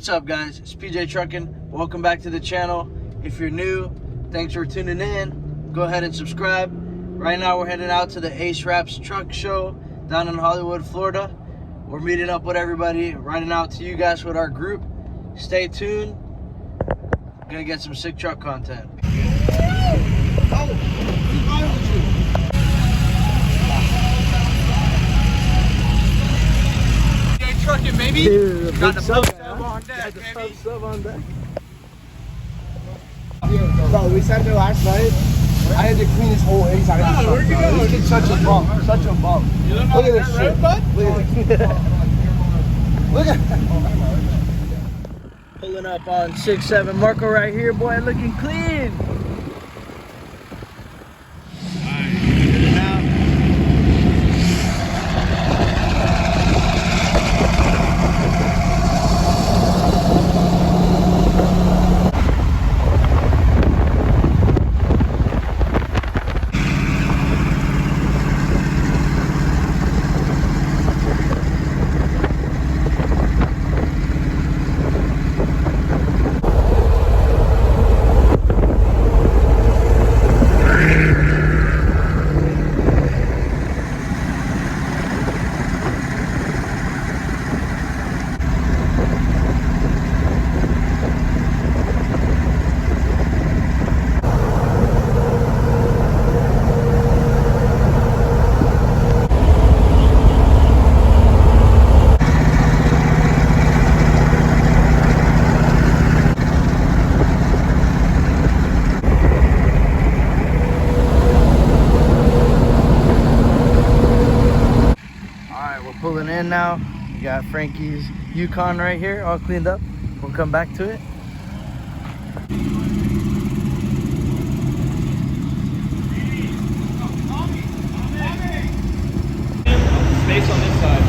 What's up, guys? It's Pjtruckin. Welcome back to the channel. If you're new, thanks for tuning in. Go ahead and subscribe. Right now we're heading out to the Ace Wrapz truck show down in Hollywood, Florida. We're meeting up with everybody, riding out to you guys with our group. Stay tuned. We're gonna get some sick truck content. Oh, who's riding with you? Pjtruckin, baby. Dude, got the sub on deck, baby. Sub on deck. Bro, we sat there last night. I had to clean this whole inside of the truck. Where'd you go? This kid's such a bum. Such a bum. Look at this shit. Look at it. Look at Pulling up on 6-7 Marco right here, boy, looking clean. Pulling in now. We got Frankie's Yukon right here, all cleaned up. We'll come back to it. Space on this side.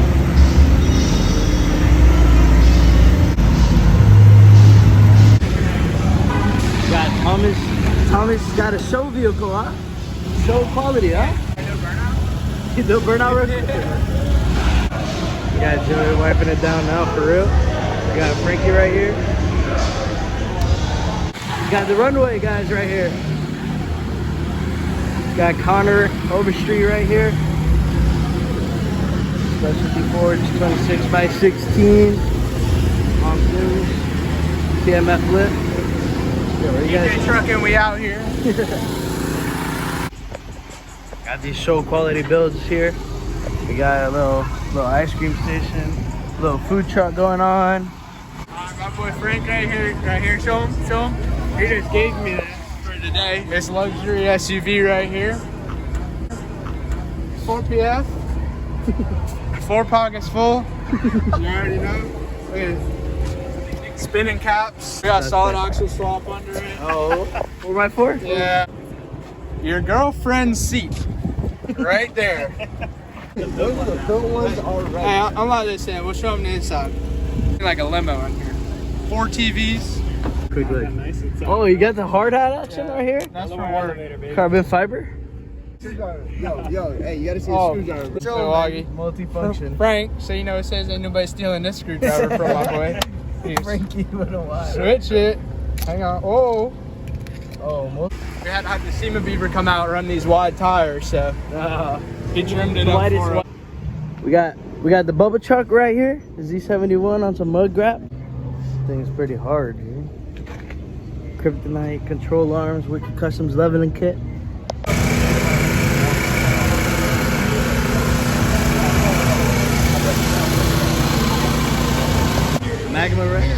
Got Thomas got a show vehicle, huh? Show quality, huh? No burnout record. We got Joey wiping it down now for real. We got Frankie right here. We got the runway guys right here. Got Connor Overstreet right here. Specialty Forge 26x16 on blues. TMF lip. Pjtruckin, we out here. Got these show quality builds here. We got a little ice cream station, little food truck going on. My boy Frank right here, show him. He just gave me this for today. This luxury SUV right here. 4 PF. 4 pockets full. You already know. Look at it. Spinning caps. We got solid axle swap under it. Oh, what am I for? Yeah. Your girlfriend's seat. Right there. those are the built ones already. Hey, I'm about to say, we'll show them the inside. Like a limo in here. 4 TVs. Quick look. Oh, you got the hard hat action right here? That's for work. Carbon fiber? Yo, hey, you gotta see the screwdriver. Milwaukee. Multi-function. Frank, so you know it says ain't nobody stealing this screwdriver from my boy. Frankie, what a while. Switch it. Hang on. Oh. Oh, We had to have the SEMA Beaver come out and run these wide tires, so he trimmed it up for us. We got the Bubba truck right here. The Z71 on some mud grab. This thing's pretty hard, dude. Kryptonite control arms, Wicked Customs leveling kit. Magma right?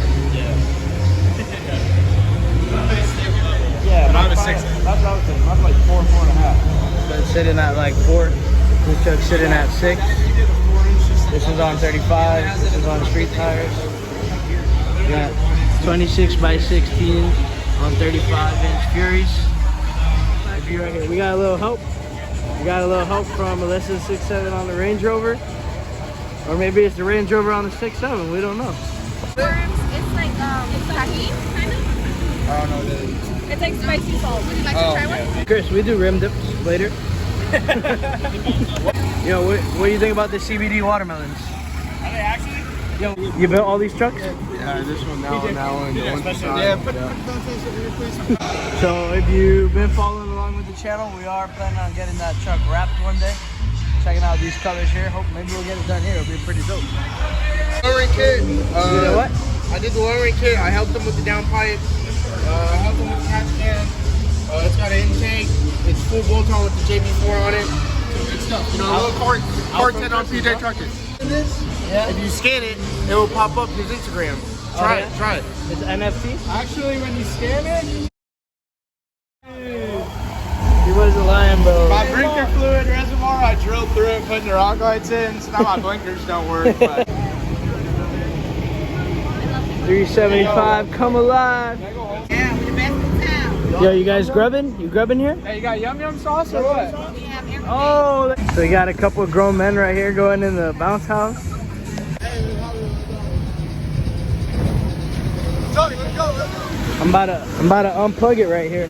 Yeah, But I was 6. That's what I was saying. Mine's like 4, 4.5. So it's sitting at like 4. This truck's sitting at 6. This is on 35. This is on street tires. We got 26x16 on 35-inch Furies. Right here. We got a little help. We got a little help from Melissa 6.7 on the Range Rover. Or maybe it's the Range Rover on the 6.7. We don't know. It's like tahini, kind of. I don't know what that is. It's like spicy salt. Would you like to try one? Chris, we do rim dips later. Yo, what do you think about the CBD watermelons? Are they actually? Yo, you built all these trucks? Yeah, this one, that one, that one, the one beside. Yeah, put the So if you've been following along with the channel, we are planning on getting that truck wrapped one day. Checking out these colors here. Hope maybe we'll get it done here. It'll be pretty dope. wiring kit. You know what? I did the wiring kit. I helped them with the downpipe. I helped them with the catch can. It's got an intake. It's full bolt on with the JB4 on it. So good stuff. You know, a little card set on Pjtruckin. Yeah. If you scan it, it will pop up his Instagram. Try it. Try it. It's NFT? Actually, when you scan it, He wasn't lying, bro. my blinker fluid reservoir, I drilled through it, putting the rock lights in, so now my blinkers don't work. But 375, come alive. Yeah, we're the best in town. Yo, you guys grubbing? You grubbing here? hey, you got yum yum sauce or what? We have everything. Oh, so we got a couple of grown men right here going in the bounce house. I'm about to unplug it right here.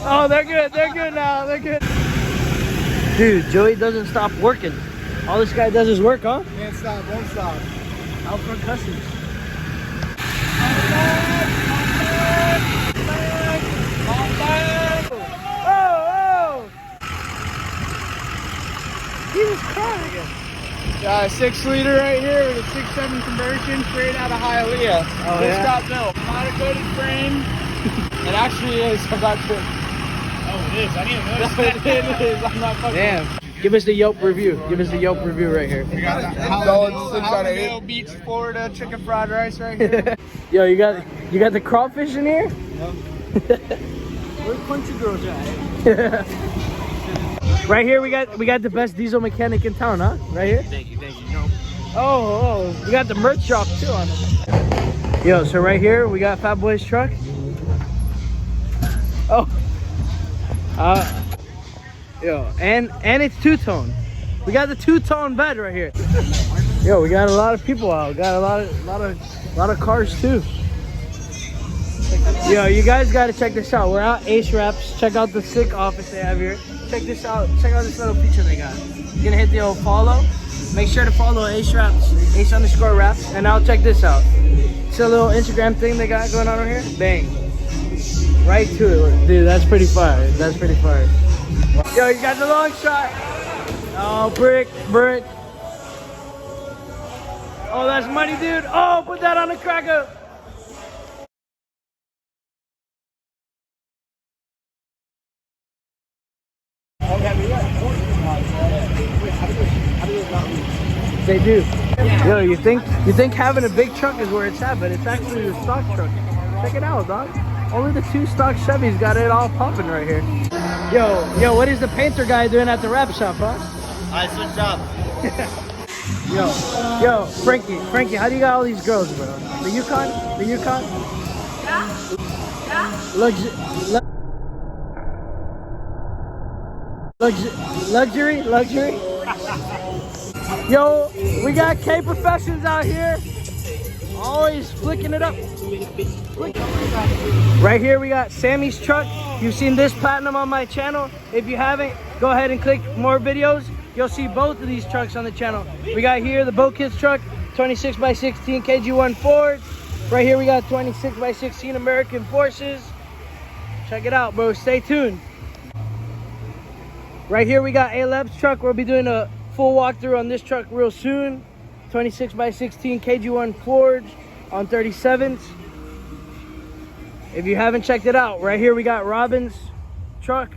Oh, they're good. They're good now. They're good. Dude, Joey doesn't stop working. All this guy does is work, huh? Can't stop, won't stop. Out front customs. Oh, Jesus Christ. Got a 6-liter right here with a 6.7 conversion straight out of Hialeah. Oh, This yeah? got built. Monocoated frame. It actually is. I'm about to. Oh, it is. I didn't notice that. It is. I'm not fucking. Damn. Give us the Yelp review. Give us the Yelp review right here. We got Hallandale Beach, Florida chicken fried rice right here. Yo, you got the crawfish in here? Where's Punchy Girls at? Right here we got the best diesel mechanic in town, huh? Right here? Thank you. No. Oh, we got the merch shop too on it. Yo, so right here we got Fat Boy's truck. Oh. Yo, and it's two-tone. We got the two-tone bed right here. Yo, we got a lot of people out. Got a lot of cars too. Yo, you guys gotta check this out. We're out Ace Wrapz. Check out the sick office they have here. Check this out. Check out this little feature they got. You're gonna hit the old follow. Make sure to follow Ace Wrapz, Ace_Wrapz, and now check this out. It's a little Instagram thing they got going on over here. Bang. Right to it. Dude, that's pretty fire. That's pretty fire. Yo, you got the long shot. Oh, brick. Oh, that's money, dude. Oh, put that on the cracker. They do. Yo, you think having a big truck is where it's at, but it's actually the stock truck. Check it out, dog. Only the 2 stock Chevys got it all popping right here. Yo, what is the painter guy doing at the wrap shop, huh? I switched up. Yo, Frankie, how do you got all these girls, bro? The Yukon? Luxury. Yo, we got K Professions out here. Always flicking it up. Right here we got Sammy's truck. You've seen this platinum on my channel. If you haven't, go ahead and click more videos. You'll see both of these trucks on the channel. We got here the Bo Kids truck, 26x16 KG1 Ford. Right here we got 26x16 American Forces. Check it out, bro. Stay tuned. Right here we got A-Leb's truck. We'll be doing a full walkthrough on this truck real soon. 26x16 KG1 Ford on 37s. If you haven't checked it out, right here we got Robin's truck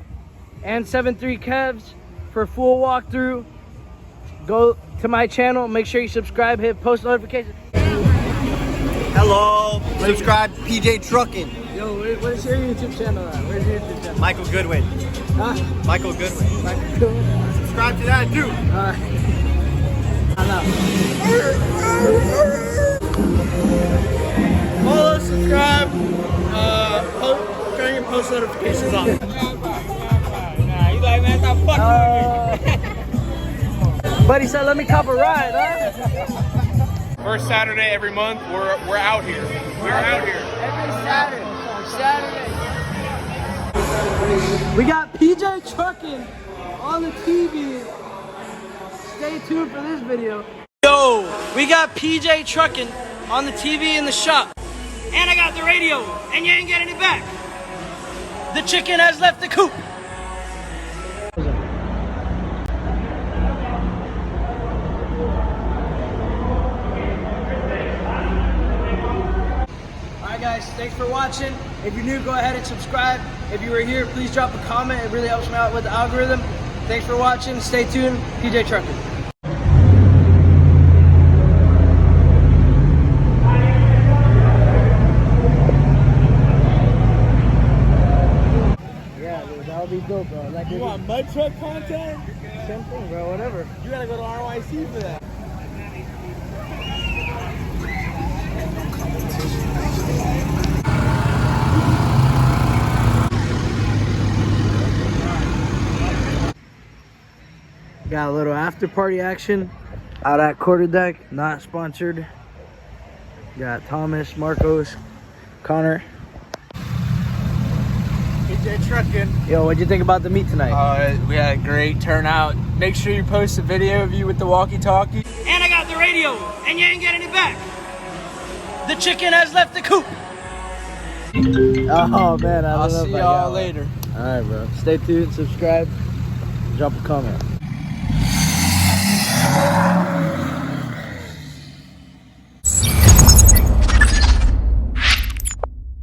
and 7.3 Kevs for full walkthrough. Go to my channel, make sure you subscribe, hit post notifications. Hello. Subscribe Pjtruckin. Yo, where's your YouTube channel at? Where's your YouTube channel? Michael Goodwin. Huh? Michael Goodwin. Michael Goodwin. Subscribe to that dude. Follow, subscribe, turn your post notifications on. Nah, you like, man, stop fucking with me. Buddy said, let me cop a ride, huh? First Saturday every month, we're out here. We're out here. Every Saturday. We got Pjtruckin on the TV. Stay tuned for this video. Yo, we got Pjtruckin on the TV in the shop. And I got the radio, and you ain't getting it back. The chicken has left the coop. Alright guys, thanks for watching. If you're new, go ahead and subscribe. If you were here, please drop a comment. It really helps me out with the algorithm. Thanks for watching. Stay tuned. Pjtruckin. That would be dope, bro. Like, You want mud truck content? same thing, bro. Whatever. You gotta go to RYC for that. Got a little after party action out at Quarterdeck. Not sponsored. Got Thomas, Marcos, Connor. Pjtruckin. Yo, what'd you think about the meet tonight? We had a great turnout. Make sure you post a video of you with the walkie-talkie. And I got the radio, and you ain't getting it back. The chicken has left the coop. Oh man, I'll see y'all later. All right, bro. Stay tuned, subscribe, drop a comment.